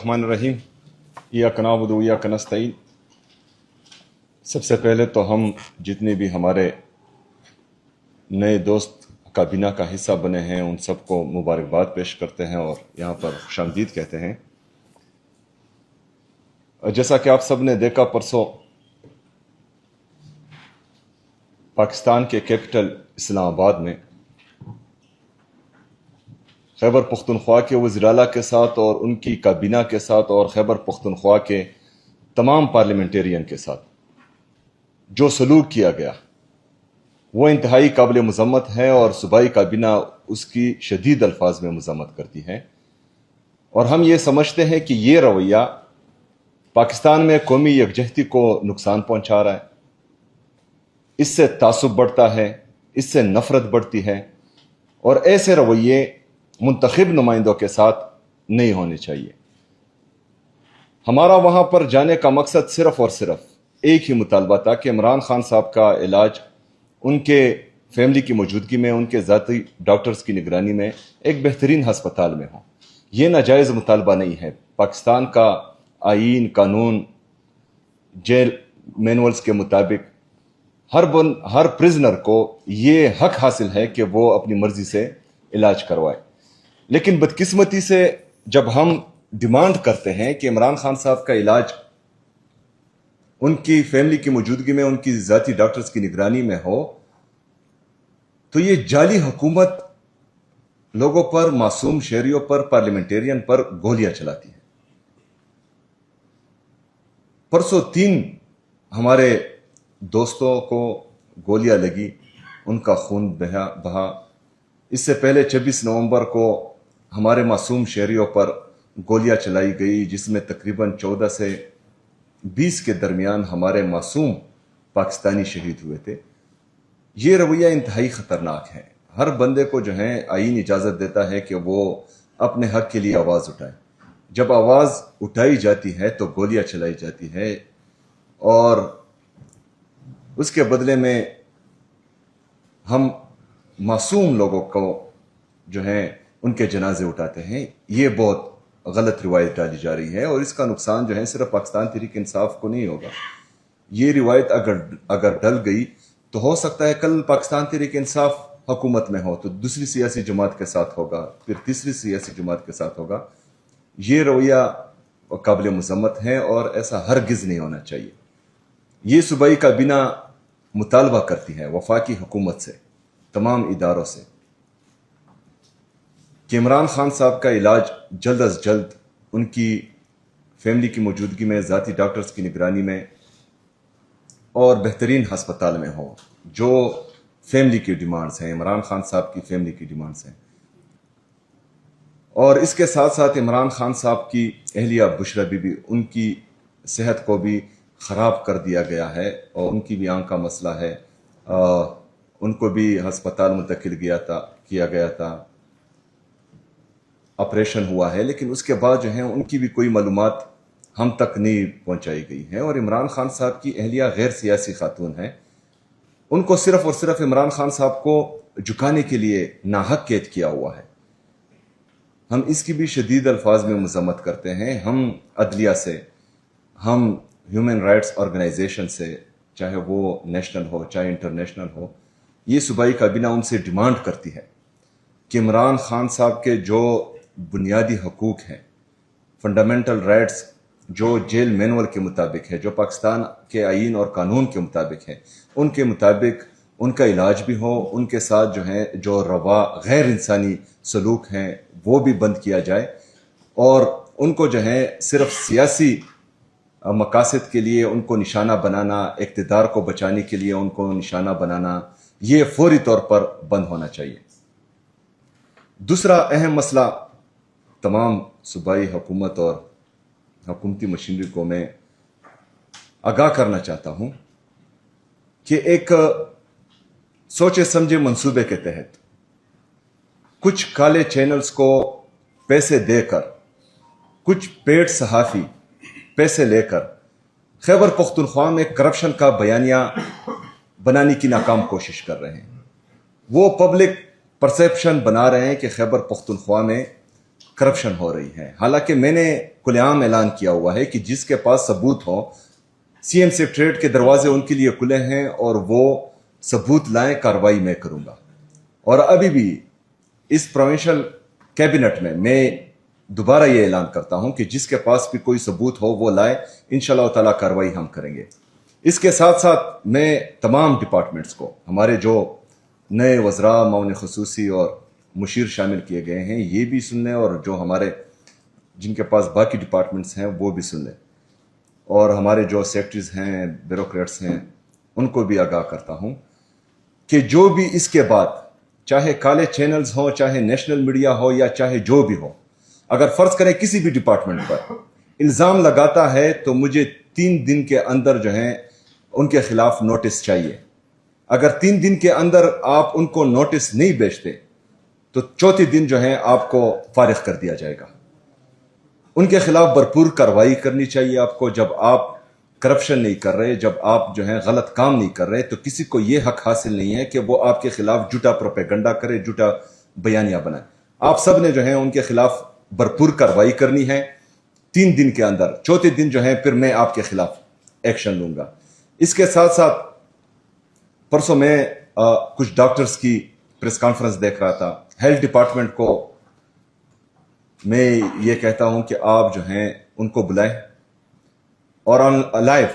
الرحمن الرحیم ایاک نعبد و ایاک نستعین۔ سب سے پہلے تو ہم جتنے بھی ہمارے نئے دوست کابینہ کا حصہ بنے ہیں ان سب کو مبارکباد پیش کرتے ہیں اور یہاں پر خوش آمدید کہتے ہیں۔ جیسا کہ آپ سب نے دیکھا، پرسوں پاکستان کے کیپٹل اسلام آباد میں خیبر پختونخوا کے وزیر اعلیٰ کے ساتھ اور ان کی کابینہ کے ساتھ اور خیبر پختونخوا کے تمام پارلیمنٹیرین کے ساتھ جو سلوک کیا گیا وہ انتہائی قابل مذمت ہے اور صوبائی کابینہ اس کی شدید الفاظ میں مذمت کرتی ہے، اور ہم یہ سمجھتے ہیں کہ یہ رویہ پاکستان میں قومی یکجہتی کو نقصان پہنچا رہا ہے، اس سے تعصب بڑھتا ہے، اس سے نفرت بڑھتی ہے، اور ایسے رویے منتخب نمائندوں کے ساتھ نہیں ہونے چاہیے۔ ہمارا وہاں پر جانے کا مقصد صرف اور صرف ایک ہی مطالبہ تھا کہ عمران خان صاحب کا علاج ان کے فیملی کی موجودگی میں، ان کے ذاتی ڈاکٹرز کی نگرانی میں ایک بہترین ہسپتال میں ہو۔ یہ ناجائز مطالبہ نہیں ہے۔ پاکستان کا آئین، قانون، جیل مینولز کے مطابق ہر پرزنر کو یہ حق حاصل ہے کہ وہ اپنی مرضی سے علاج کروائے، لیکن بدقسمتی سے جب ہم ڈیمانڈ کرتے ہیں کہ عمران خان صاحب کا علاج ان کی فیملی کی موجودگی میں، ان کی ذاتی ڈاکٹرز کی نگرانی میں ہو، تو یہ جعلی حکومت لوگوں پر، معصوم شہریوں پر، پارلیمنٹیرین پر گولیاں چلاتی ہے۔ پرسوں 3 ہمارے دوستوں کو گولیاں لگی، ان کا خون بہا۔ اس سے پہلے 26 نومبر کو ہمارے معصوم شہریوں پر گولیاں چلائی گئی، جس میں تقریباً 14 سے 20 کے درمیان ہمارے معصوم پاکستانی شہید ہوئے تھے۔ یہ رویہ انتہائی خطرناک ہے۔ ہر بندے کو جو ہے آئین اجازت دیتا ہے کہ وہ اپنے حق کے لیے آواز اٹھائے۔ جب آواز اٹھائی جاتی ہے تو گولیاں چلائی جاتی ہے، اور اس کے بدلے میں ہم معصوم لوگوں کو جو ہے ان کے جنازے اٹھاتے ہیں۔ یہ بہت غلط روایت ڈالی جا رہی ہے، اور اس کا نقصان جو ہے صرف پاکستان تحریک انصاف کو نہیں ہوگا۔ یہ روایت اگر ڈل گئی تو ہو سکتا ہے کل پاکستان تحریک انصاف حکومت میں ہو تو دوسری سیاسی جماعت کے ساتھ ہوگا، پھر تیسری سیاسی جماعت کے ساتھ ہوگا۔ یہ رویہ قابل مذمت ہے اور ایسا ہرگز نہیں ہونا چاہیے۔ یہ صوبائی کابینہ مطالبہ کرتی ہے وفاقی حکومت سے، تمام اداروں سے، کہ عمران خان صاحب کا علاج جلد از جلد ان کی فیملی کی موجودگی میں، ذاتی ڈاکٹرز کی نگرانی میں اور بہترین ہسپتال میں ہو، جو فیملی کی ڈیمانڈز ہیں، عمران خان صاحب کی فیملی کی ڈیمانڈز ہیں۔ اور اس کے ساتھ ساتھ عمران خان صاحب کی اہلیہ بشرا بی بی، ان کی صحت کو بھی خراب کر دیا گیا ہے، اور ان کی بھی آنکھ کا مسئلہ ہے، ان کو بھی ہسپتال منتقل کیا گیا تھا، آپریشن ہوا ہے، لیکن اس کے بعد جو ہے ان کی بھی کوئی معلومات ہم تک نہیں پہنچائی گئی ہے۔ اور عمران خان صاحب کی اہلیہ غیر سیاسی خاتون ہے، ان کو صرف اور صرف عمران خان صاحب کو جھکانے کے لیے ناحق قید کیا ہوا ہے۔ ہم اس کی بھی شدید الفاظ میں مذمت کرتے ہیں۔ ہم عدلیہ سے، ہم ہیومن رائٹس آرگنائزیشن سے، چاہے وہ نیشنل ہو چاہے انٹرنیشنل ہو، یہ صوبائی کابینہ ان سے ڈیمانڈ کرتی ہے کہ عمران خان صاحب کے جو بنیادی حقوق ہیں، فنڈامنٹل رائٹس، جو جیل مینول کے مطابق ہے، جو پاکستان کے آئین اور قانون کے مطابق ہے، ان کے مطابق ان کا علاج بھی ہو، ان کے ساتھ جو ہے جو روا غیر انسانی سلوک ہیں وہ بھی بند کیا جائے، اور ان کو جو ہے صرف سیاسی مقاصد کے لیے ان کو نشانہ بنانا، اقتدار کو بچانے کے لیے ان کو نشانہ بنانا، یہ فوری طور پر بند ہونا چاہیے۔ دوسرا اہم مسئلہ، تمام صوبائی حکومت اور حکومتی مشینری کو میں آگاہ کرنا چاہتا ہوں کہ ایک سوچے سمجھے منصوبے کے تحت کچھ کالے چینلز کو پیسے دے کر، کچھ پیڈ صحافی پیسے لے کر خیبر پختونخوا میں کرپشن کا بیانیہ بنانے کی ناکام کوشش کر رہے ہیں۔ وہ پبلک پرسیپشن بنا رہے ہیں کہ خیبر پختونخوا میں کرپشن ہو رہی ہے. حالانکہ میں نے کھلے عام اعلان کیا ہوا ہے کہ جس کے پاس ثبوت ہو سی ایم سیکریٹریٹ کے دروازے ان کے لیے کھلے ہیں اور وہ ثبوت لائیں, کارروائی میں کروں گا. اور ابھی بھی اس پروونشل کیبنٹ میں دوبارہ یہ اعلان کرتا ہوں کہ جس کے پاس بھی کوئی ثبوت ہو وہ لائے, انشاءاللہ تعالی کارروائی ہم کریں گے. اس کے ساتھ ساتھ میں تمام ڈپارٹمنٹس کو, ہمارے جو نئے وزراء, معاون خصوصی اور مشیر شامل کیے گئے ہیں, یہ بھی سن لیں, اور جو ہمارے جن کے پاس باقی ڈپارٹمنٹس ہیں وہ بھی سن لیں, اور ہمارے جو سیکرٹریز ہیں, بیوروکریٹس ہیں, ان کو بھی آگاہ کرتا ہوں کہ جو بھی اس کے بعد, چاہے کالے چینلز ہوں, چاہے نیشنل میڈیا ہو, یا چاہے جو بھی ہو, اگر فرض کریں کسی بھی ڈپارٹمنٹ پر الزام لگاتا ہے تو مجھے 3 دن کے اندر جو ہیں ان کے خلاف نوٹس چاہیے. اگر 3 دن کے اندر آپ ان کو نوٹس نہیں بھیجتے تو چوتھے دن جو ہے آپ کو فارغ کر دیا جائے گا. ان کے خلاف بھرپور کارروائی کرنی چاہیے آپ کو. جب آپ کرپشن نہیں کر رہے, جب آپ جو ہیں غلط کام نہیں کر رہے, تو کسی کو یہ حق حاصل نہیں ہے کہ وہ آپ کے خلاف جھوٹا پروپیگنڈا کرے, جھوٹا بیانیہ بنائے. آپ سب نے جو ہے ان کے خلاف بھرپور کارروائی کرنی ہے 3 دن کے اندر. چوتھے دن جو ہے پھر میں آپ کے خلاف ایکشن لوں گا. اس کے ساتھ ساتھ پرسوں میں کچھ ڈاکٹرز کی پریس کانفرنس دیکھ رہا تھا. ہیلتھ ڈپارٹمنٹ کو میں یہ کہتا ہوں کہ آپ جو ہیں ان کو بلائیں اور آن لائیو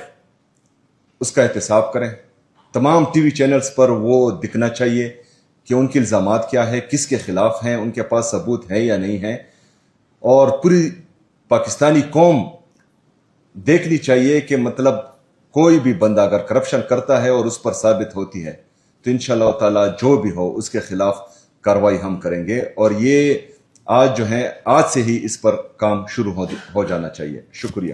اس کا احتساب کریں. تمام ٹی وی چینلز پر وہ دکھنا چاہیے کہ ان کے الزامات کیا ہے, کس کے خلاف ہیں, ان کے پاس ثبوت ہے یا نہیں ہے. اور پوری پاکستانی قوم دیکھنی چاہیے کہ مطلب کوئی بھی بندہ اگر کرپشن کرتا ہے اور اس پر ثابت ہوتی ہے تو انشاءاللہ تعالی جو بھی ہو اس کے خلاف کارروائی ہم کریں گے. اور یہ آج جو ہے, آج سے ہی اس پر کام شروع ہو جانا چاہیے. شکریہ.